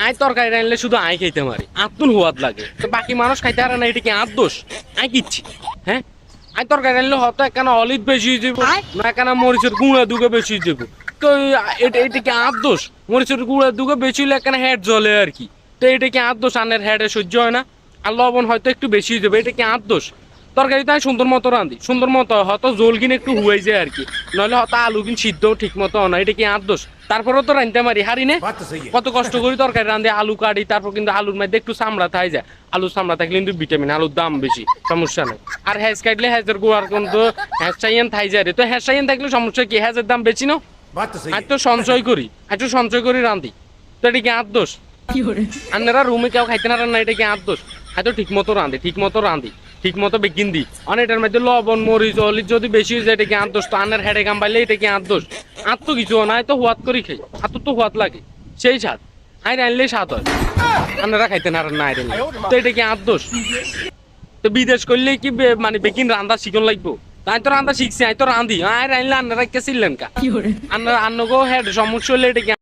আয় তরকারি রানলে শুধু আয় খাইতে মারি আত্মন হুয়াদ লাগে তো বাকি মানুষ খাইতে পারে না, এটা কি আর দোষ? আয় কিচ্ছি হ্যাঁ, আয় তরকারি রানলে হয়তো একখানা অলিভ বেশি দেবো না একখানা মরিচের গুঁড়া দুগে বেশি দেবো, তো এটা কি আর দোষ? মরিচের গুঁড়া দুগে বেশি হলে একখানা হেড জ্বলে আর কি, তো এটা কি আর দোষ? আনের হেডে সহ্য হয় না, আর লবণ হয়তো একটু বেশি দেবে, এটা কি আর দোষ? তরকারি তো আমি সুন্দর মতো রাঁধি, সুন্দর মতো হয়তো জোল কিনে একটু হুয়াই যায় আর কি, নইলে হয়তো আলু কিন সিদ্ধ ঠিক মতো না, এটা কি আর দোষ? তারপরেও তো রাঁধতে মারি হারি নে, কত কষ্ট করি তরকারি রাঁধে, আলু কাটি, তারপর কিন্তু আলুর মধ্যে একটু চামড়া থাই যায়, আলু চামড়া থাকলে কিন্তু ভিটামিন, আলুর দাম বেশি, সমস্যা নেই। আর হ্যাজ কাটলে হ্যাজের গোড়ার কিন্তু হ্যাজ চাইয়েন থাই যায় রে, তো হ্যাজ চাইয়েন থাকলে সমস্যা কি? হ্যাজের দাম বেশি না, আজ তো সঞ্চয় করি, একটু সঞ্চয় করি রাঁধি, তো এটা কি আর দোষ? আপনারা রুমে কেউ খাইতে না রান্না, এটা কি আর দোষ? হয়তো ঠিক মতো রাঁধি, ঠিক মতো রাঁধি, ঠিক মতো বেগিন দিই, অনেকটার মধ্যে লবণ মরিচ অলিচ যদি বেশি হয়ে যায় এটা কি আর দোষ? তো আনের হেডে গাম পাইলে এটা কি আর দোষ? আর তো কিছু না, তো হুয়াত করি খাই, আর তো হুয়াত লাগে, সেই স্বাদ আই রানলেই স্বাদ হয়, আপনারা খাইতে না রান্না আই রানলে, তো এটা কি আর দোষ? তো বিদেশ করলে কি মানে বেগিন রান্না শিখন লাগবো? তাই তো রান্না শিখছি, আই তো রাঁধি, আই রানলে আপনারা কে ছিলেন কা? আন্নগো হেড সমস্যা হলে এটা কি